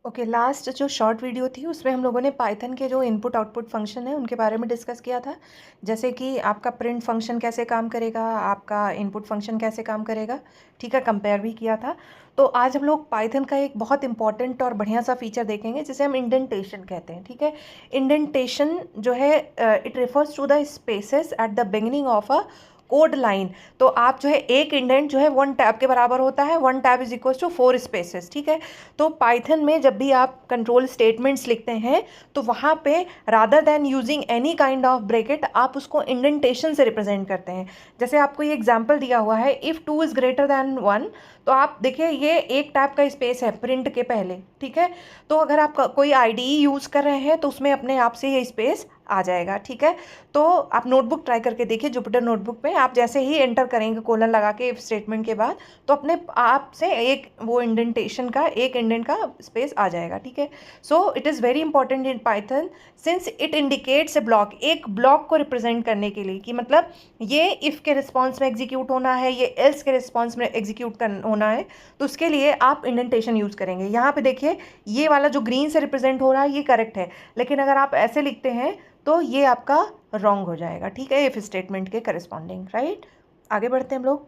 Okay, last जो short video थी उसमें हम लोगों ने पाइथन के जो इनपुट आउटपुट फंक्शन है उनके बारे में डिस्कस किया था। जैसे कि आपका प्रिंट फंक्शन कैसे काम करेगा, आपका इनपुट फंक्शन कैसे काम करेगा, ठीक है, कंपेयर भी किया था। तो आज हम लोग पाइथन का एक बहुत इंपॉर्टेंट और बढ़िया सा फीचर देखेंगे जिसे हम इंडेंटेशन कहते हैं, ठीक है। इंडेंटेशन जो है it refers to the spaces at the beginning of a code line. तो आप जो है एक इंडेंट जो है 1 टैब के बराबर होता है, 1 tab is equal to 4 spaces, ठीक है। तो पाइथन में जब भी आप कंट्रोल स्टेटमेंट्स लिखते हैं तो वहाँ पे rather than using any kind of bracket आप उसको इंडेंटेशन से रिप्रेजेंट करते हैं। जैसे आपको ये एग्जांपल दिया हुआ है, इफ़ 2 इज़ ग्रेटर दैन 1, तो आप देखिए ये एक टैब का स्पेस है प्रिंट के पहले, ठीक है। तो अगर आप कोई आईडीई यूज़ कर रहे हैं तो उसमें अपने आप से ये स्पेस आ जाएगा, ठीक है। तो आप नोटबुक ट्राई करके देखिए, जुपिटर नोटबुक में आप जैसे ही एंटर करेंगे कोलन लगा के इफ स्टेटमेंट के बाद, तो अपने आप से एक वो इंडेंटेशन का एक इंडेंट का स्पेस आ जाएगा, ठीक है। सो it is very important in Python since it indicates a block, एक ब्लॉक को रिप्रेजेंट करने के लिए कि मतलब ये इफ़ के रिस्पॉन्स में एग्जीक्यूट होना है, ये एल्स के रिस्पॉन्स में एग्जीक्यूट होना है, तो उसके लिए आप इंडेंटेशन यूज़ करेंगे। यहाँ पे देखिए ये वाला जो ग्रीन से रिप्रेजेंट हो रहा है ये करेक्ट है, लेकिन अगर आप ऐसे लिखते हैं तो ये आपका रॉन्ग हो जाएगा, ठीक है, इफ स्टेटमेंट के करस्पॉन्डिंग, राइट। आगे बढ़ते हैं हम लोग।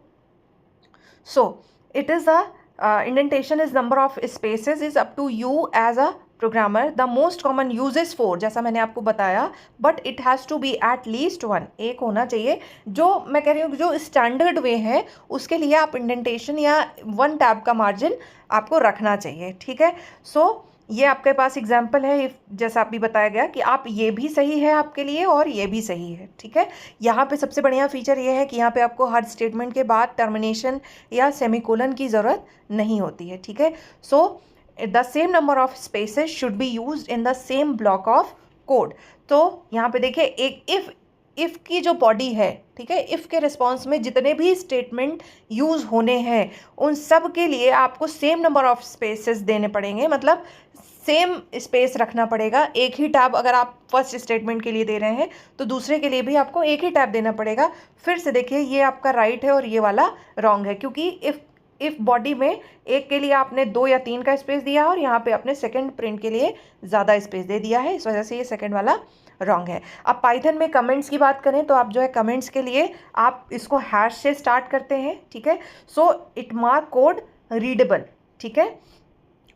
So it is the indentation is number of spaces is up to you as a programmer. The most common uses 4, जैसा मैंने आपको बताया, but it has to be at least 1, एक होना चाहिए। जो मैं कह रही हूँ जो स्टैंडर्ड वे है उसके लिए आप इंडेंटेशन या 1 टैब का मार्जिन आपको रखना चाहिए, ठीक है। सो ये आपके पास एग्जाम्पल है, जैसा आप भी बताया गया कि आप ये भी सही है आपके लिए और ये भी सही है, ठीक है। यहाँ पे सबसे बढ़िया फीचर ये है कि यहाँ पे आपको हर स्टेटमेंट के बाद टर्मिनेशन या सेमीकोलन की ज़रूरत नहीं होती है, ठीक है। So the same number of spaces should be used in the same block of code. तो यहाँ पे देखिए एक इफ़ की जो बॉडी है, ठीक है, इफ़ के रिस्पॉन्स में जितने भी स्टेटमेंट यूज़ होने हैं उन सब के लिए आपको सेम नंबर ऑफ स्पेसेस देने पड़ेंगे, मतलब सेम स्पेस रखना पड़ेगा। एक ही टैब अगर आप फर्स्ट स्टेटमेंट के लिए दे रहे हैं तो दूसरे के लिए भी आपको एक ही टैब देना पड़ेगा। फिर से देखिए ये आपका राइट है और ये वाला रॉन्ग है, क्योंकि इफ़ बॉडी में एक के लिए आपने 2 या 3 का स्पेस दिया और यहाँ पे आपने सेकंड प्रिंट के लिए ज़्यादा स्पेस दे दिया है, इस वजह से ये सेकंड वाला रॉन्ग है। अब पाइथन में कमेंट्स की बात करें तो आप जो है कमेंट्स के लिए आप इसको हैश से स्टार्ट करते हैं, ठीक है। So it mark code readable, ठीक है,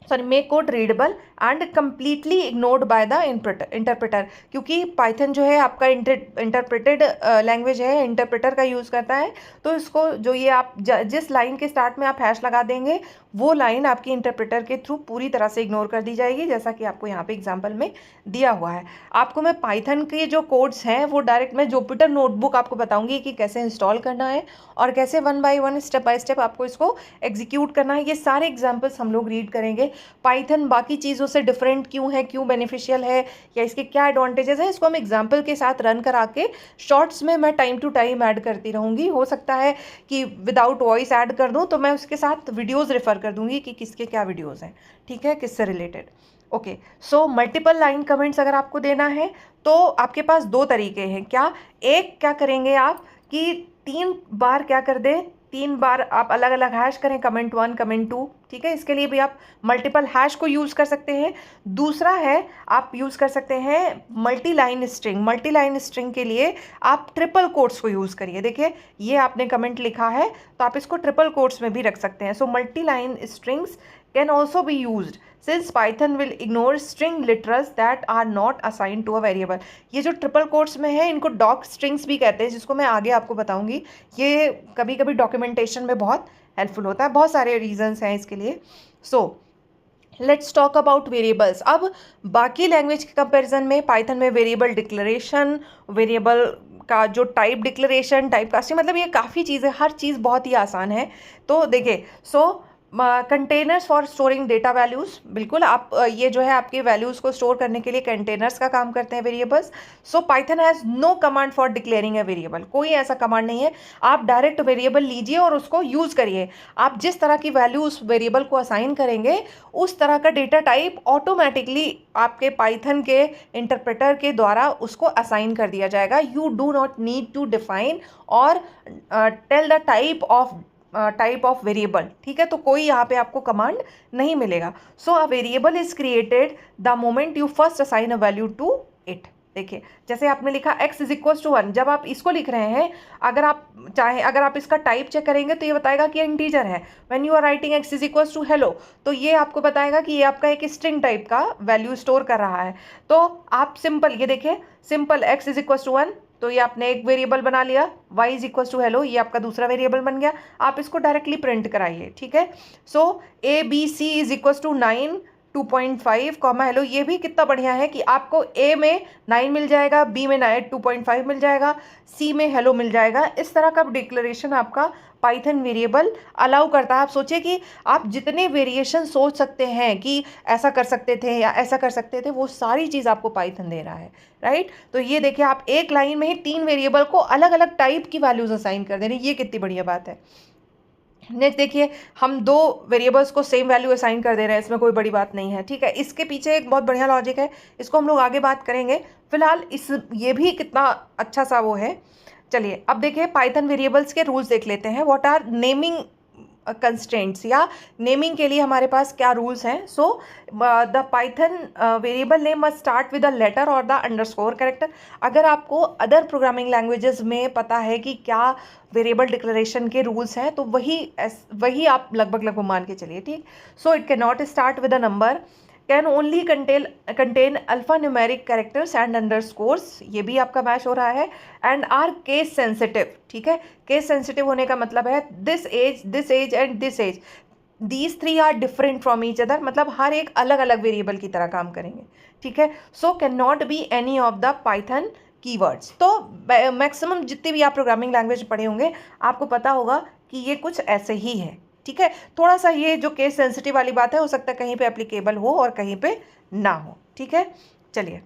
sorry make code readable and completely ignored by the interpreter, क्योंकि पाइथन जो है आपका इंटरप्रेटेड लैंग्वेज है, इंटरप्रेटर का यूज़ करता है। तो इसको जो ये आप जिस लाइन के स्टार्ट में आप हैश लगा देंगे वो लाइन आपकी इंटरप्रेटर के थ्रू पूरी तरह से इग्नोर कर दी जाएगी, जैसा कि आपको यहाँ पे एग्जाम्पल में दिया हुआ है। आपको मैं पाइथन के जो कोड्स हैं वो डायरेक्ट मैं जुपिटर नोटबुक आपको बताऊँगी कि कैसे इंस्टॉल करना है और कैसे 1 बाय 1 स्टेप बाय स्टेप आपको इसको एग्जीक्यूट करना है। ये सारे एग्जाम्पल्स हम लोग रीड करेंगे। पाइथन बाकी चीज़ों से डिफरेंट क्यों है, क्यों बेनिफिशियल है, या इसके क्या एडवांटेजेस हैं, इसको हम एग्जाम्पल के साथ रन करा के शॉर्ट्स में मैं टाइम टू टाइम ऐड करती रहूँगी। हो सकता है कि विदाउट वॉइस ऐड कर दूँ तो मैं उसके साथ वीडियोज़ रेफ़र कर दूँगी कि किसके क्या वीडियोज़ हैं, ठीक है, किससे related. Okay, so multiple line comments अगर आपको देना है तो आपके पास 2 तरीके हैं। क्या एक क्या करेंगे आप कि 3 बार क्या कर दें, 3 बार आप अलग अलग हैश करें, कमेंट 1 कमेंट 2, ठीक है। इसके लिए भी आप मल्टीपल हैश को यूज़ कर सकते हैं। दूसरा है आप यूज़ कर सकते हैं multi line string. Multi line string के लिए आप ट्रिपल कोट्स को यूज़ करिए। देखिए ये आपने कमेंट लिखा है तो आप इसको ट्रिपल कोट्स में भी रख सकते हैं। So multi line strings can also be used since Python will ignore string literals that are not assigned to a variable। ये जो ट्रिपल कोट्स में है इनको डॉक स्ट्रिंग्स भी कहते हैं, जिसको मैं आगे आपको बताऊंगी। ये कभी कभी डॉक्यूमेंटेशन में बहुत हेल्पफुल होता है, बहुत सारे रीजंस हैं इसके लिए। So let's talk about variables. अब बाकी लैंग्वेज के कंपैरिजन में पाइथन में वेरिएबल डिक्लेरेशन, वेरिएबल का जो टाइप डिक्लेरेशन, टाइप कास्टिंग, मतलब ये काफ़ी चीज़ें, हर चीज़ बहुत ही आसान है। तो देखिए containers for storing data values, बिल्कुल आप ये जो है आपके वैल्यूज़ को स्टोर करने के लिए कंटेनर्स का काम करते हैं variables. So Python has no command for declaring a variable, कोई ऐसा कमांड नहीं है। आप डायरेक्ट वेरिएबल लीजिए और उसको यूज़ करिए। आप जिस तरह की वैल्यू उस वेरिएबल को असाइन करेंगे उस तरह का डेटा टाइप ऑटोमेटिकली आपके पाइथन के इंटरप्रेटर के द्वारा उसको असाइन कर दिया जाएगा। You do not need to define और tell the type of type of variable, ठीक है। तो कोई यहाँ पे आपको कमांड नहीं मिलेगा। So a variable is created the moment you first assign a value to it. देखिए जैसे आपने लिखा x इज इक्वल टू 1, जब आप इसको लिख रहे हैं, अगर आप इसका टाइप चेक करेंगे तो ये बताएगा कि इंटीजर है। When you are writing x is equal to hello, तो ये आपको बताएगा कि ये आपका एक स्ट्रिंग टाइप का वैल्यू स्टोर कर रहा है। तो आप सिंपल ये देखिए, simple x is equal to 1, तो ये आपने एक वेरिएबल बना लिया। y is equal to hello, ये आपका दूसरा वेरिएबल बन गया। आप इसको डायरेक्टली प्रिंट कराइए, ठीक है। So ABC is equal to 9 2.5 comma hello, ये भी कितना बढ़िया है कि आपको A में 9 मिल जाएगा, B में 2.5 मिल जाएगा, C में हेलो मिल जाएगा। इस तरह का डिक्लेरेशन आपका पाइथन वेरिएबल अलाउ करता है। आप सोचिए कि आप जितने वेरिएशन सोच सकते हैं कि ऐसा कर सकते थे या ऐसा कर सकते थे, वो सारी चीज़ आपको पाइथन दे रहा है, राइट। तो ये देखिए, आप एक लाइन में ही 3 वेरिएबल को अलग अलग टाइप की वैल्यूज असाइन कर दे रहे हैं, ये कितनी बढ़िया बात है। नेक्स्ट देखिए, हम 2 वेरिएबल्स को सेम वैल्यू असाइन कर दे रहे हैं, इसमें कोई बड़ी बात नहीं है, ठीक है। इसके पीछे एक बहुत बढ़िया लॉजिक है, इसको हम लोग आगे बात करेंगे। फिलहाल ये भी कितना अच्छा सा वो है। चलिए अब देखिए, पाइथन वेरिएबल्स के रूल्स देख लेते हैं। व्हाट आर नेमिंग कंस्ट्रेंट्स, या नेमिंग के लिए हमारे पास क्या रूल्स हैं। So the Python variable name must start with the letter और द अंडरस्कोर कैरेक्टर। अगर आपको अदर प्रोग्रामिंग लैंग्वेजेस में पता है कि क्या वेरिएबल डिक्लेरेशन के रूल्स हैं, तो वही आप लगभग मान के चलिए, ठीक। So it can not start with a number, can only contain alpha numeric characters and underscores, ये भी आपका मैच हो रहा है। एंड आर केस सेंसिटिव, ठीक है। केस सेंसिटिव होने का मतलब है this age and this age, these 3 are different from each other, मतलब हर एक अलग अलग वेरिएबल की तरह काम करेंगे, ठीक है। So can not be any of the Python keywords. तो मैक्सिमम जितनी भी आप प्रोग्रामिंग लैंग्वेज पढ़े होंगे, आपको पता होगा कि ये कुछ ऐसे ही है, ठीक है। थोड़ा सा ये जो केस सेंसिटिव वाली बात है, हो सकता है कहीं पे एप्लीकेबल हो और कहीं पे ना हो, ठीक है। चलिए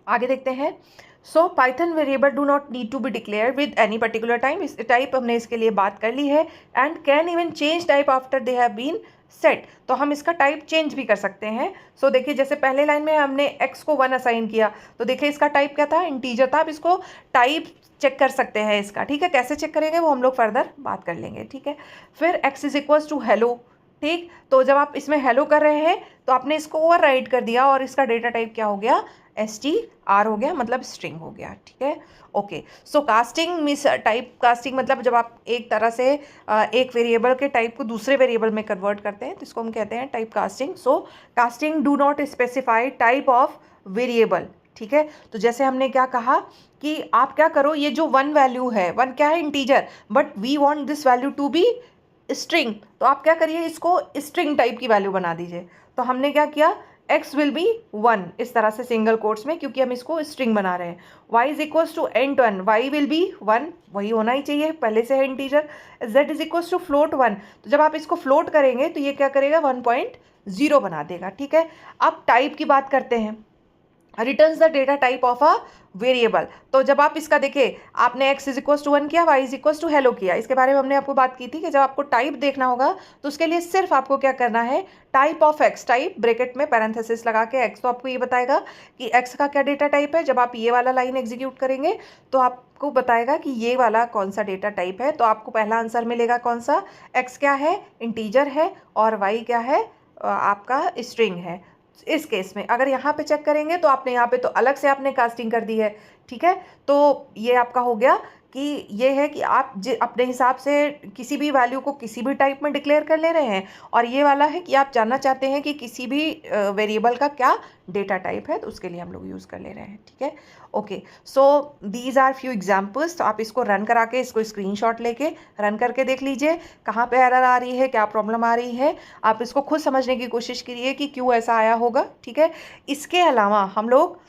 आगे देखते हैं। So Python variable do not need to be declared with any particular time, इस टाइप हमने इसके लिए बात कर ली है। And can even change type after they have been set, तो हम इसका टाइप चेंज भी कर सकते हैं। सो देखिए, जैसे पहले लाइन में हमने x को 1 असाइन किया, तो देखिए इसका टाइप क्या था, इंटीजर था। अब इसको टाइप चेक कर सकते हैं इसका, ठीक है। कैसे चेक करेंगे वो हम लोग फर्दर बात कर लेंगे, ठीक है। फिर x is equals to hello, ठीक। तो जब आप इसमें हेलो कर रहे हैं तो आपने इसको ओवरराइड कर दिया और इसका डेटा टाइप क्या हो गया, str हो गया, मतलब स्ट्रिंग हो गया, ठीक है। ओके, सो कास्टिंग मीन्स टाइप कास्टिंग, मतलब जब आप एक तरह से एक वेरिएबल के टाइप को दूसरे वेरिएबल में कन्वर्ट करते हैं तो इसको हम कहते हैं type casting. So casting do not specify type of variable, ठीक है। तो जैसे हमने क्या कहा कि आप क्या करो, ये जो 1 वैल्यू है, 1 क्या है, integer, but we want this value to be string, तो आप क्या करिए, इसको स्ट्रिंग टाइप की वैल्यू बना दीजिए। तो हमने क्या किया, x विल बी 1 इस तरह से सिंगल कोट्स में, क्योंकि हम इसको स्ट्रिंग बना रहे हैं। y is equals to int 1, y will be 1, वही होना ही चाहिए, पहले से है integer. z is equals to float 1, तो जब आप इसको फ्लोट करेंगे तो ये क्या करेगा, 1.0 बना देगा, ठीक है। अब टाइप की बात करते हैं, returns the data type of a variable. तो जब आप इसका देखिए, आपने x इज इक्वल्स टू 1 किया, y is equals to hello किया, इसके बारे में हमने आपको बात की थी कि जब आपको टाइप देखना होगा तो उसके लिए सिर्फ आपको क्या करना है, type of x, type bracket में पैरेंथेसिस लगा के x, तो आपको ये बताएगा कि x का क्या डेटा टाइप है। जब आप ये वाला लाइन एग्जीक्यूट करेंगे तो आपको बताएगा कि ये वाला कौन सा डेटा टाइप है। तो आपको पहला आंसर मिलेगा कौन सा, x क्या है, इंटीजर है, और y क्या है, आपका स्ट्रिंग है। इस केस में अगर यहाँ पे चेक करेंगे तो आपने यहाँ पे तो अलग से आपने कास्टिंग कर दी है, ठीक है। तो ये आपका हो गया कि ये है कि आप अपने हिसाब से किसी भी वैल्यू को किसी भी टाइप में डिक्लेयर कर ले रहे हैं, और ये वाला है कि आप जानना चाहते हैं कि किसी भी वेरिएबल का क्या डेटा टाइप है, तो उसके लिए हम लोग यूज़ कर ले रहे हैं, ठीक है। Okay, so these are few examples. तो आप इसको रन करा के, इसको स्क्रीनशॉट लेके रन करके देख लीजिए कहाँ पे एरर आ रही है, क्या प्रॉब्लम आ रही है। आप इसको खुद समझने की कोशिश करिए कि क्यों ऐसा आया होगा, ठीक है। इसके अलावा हम लोग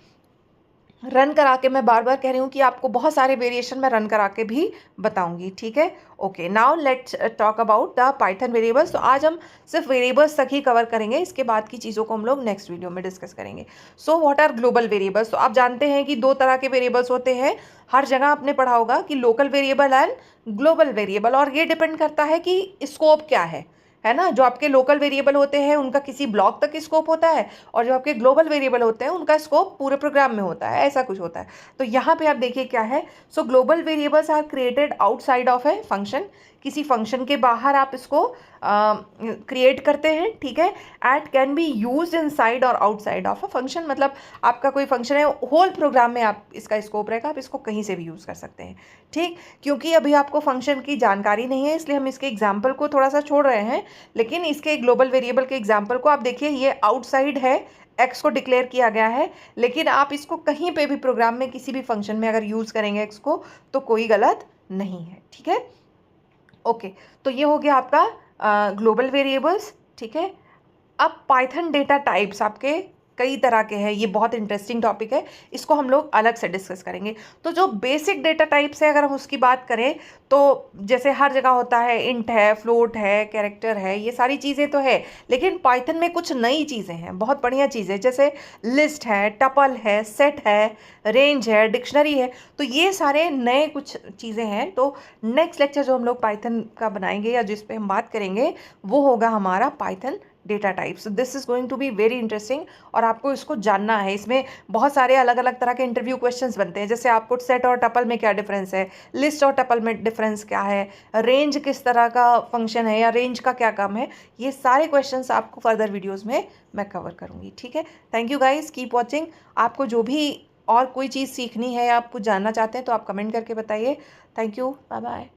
रन करा के, मैं बार बार कह रही हूँ कि आपको बहुत सारे वेरिएशन में रन करा के भी बताऊंगी, ठीक है। Okay, now let's talk about the Python variables. तो आज हम सिर्फ वेरिएबल्स तक ही कवर करेंगे, इसके बाद की चीज़ों को हम लोग नेक्स्ट वीडियो में डिस्कस करेंगे। So what are global variables. तो आप जानते हैं कि 2 तरह के वेरिएबल्स होते हैं, हर जगह आपने पढ़ा होगा कि local variable and global variable, और ये डिपेंड करता है कि स्कोप क्या है ना। जो आपके लोकल वेरिएबल होते हैं उनका किसी ब्लॉक तक स्कोप होता है, और जो आपके ग्लोबल वेरिएबल होते हैं उनका स्कोप पूरे प्रोग्राम में होता है, ऐसा कुछ होता है। तो यहाँ पे आप देखिए क्या है। So global variables are created outside of a function, किसी फंक्शन के बाहर आप इसको क्रिएट करते हैं, ठीक है। It can be use inside और आउटसाइड ऑफ अ फंक्शन, मतलब आपका कोई फंक्शन है, होल प्रोग्राम में आप इसका स्कोप रहेगा, आप इसको कहीं से भी यूज़ कर सकते हैं, ठीक। क्योंकि अभी आपको फंक्शन की जानकारी नहीं है, इसलिए हम इसके एग्जाम्पल को थोड़ा सा छोड़ रहे हैं, लेकिन इसके ग्लोबल वेरिएबल के एग्जाम्पल को आप देखिए, ये आउटसाइड है, एक्स को डिक्लेयर किया गया है, लेकिन आप इसको कहीं पे भी प्रोग्राम में किसी भी फंक्शन में अगर यूज़ करेंगे एक्स को तो कोई गलत नहीं है, ठीक है। ओके, तो ये हो गया आपका ग्लोबल वेरिएबल्स, ठीक है। अब पाइथन डेटा टाइप्स आपके कई तरह के हैं, ये बहुत इंटरेस्टिंग टॉपिक है, इसको हम लोग अलग से डिस्कस करेंगे। तो जो बेसिक डेटा टाइप्स है अगर हम उसकी बात करें तो जैसे हर जगह होता है, इंट है, फ्लोट है, कैरेक्टर है, ये सारी चीज़ें तो है, लेकिन पाइथन में कुछ नई चीज़ें हैं, बहुत बढ़िया चीज़ें, जैसे लिस्ट है, टपल है, सेट है, रेंज है, डिक्शनरी है, तो ये सारे नए कुछ चीज़ें हैं। तो नेक्स्ट लेक्चर जो हम लोग पाइथन का बनाएंगे या जिस पे हम बात करेंगे वो होगा हमारा Python data types. This is going to be very interesting और आपको इसको जानना है। इसमें बहुत सारे अलग अलग तरह के इंटरव्यू क्वेश्चंस बनते हैं, जैसे आपको सेट और टपल में क्या डिफरेंस है, लिस्ट और टपल में डिफरेंस क्या है, रेंज किस तरह का फंक्शन है या रेंज का क्या काम है, ये सारे क्वेश्चंस आपको फर्दर वीडियोज़ में मैं कवर करूँगी, ठीक है। Thank you guys, keep watching. आपको जो भी और कोई चीज़ सीखनी है या आप कुछ जानना चाहते हैं तो आप कमेंट करके बताइए। Thank you, bye bye.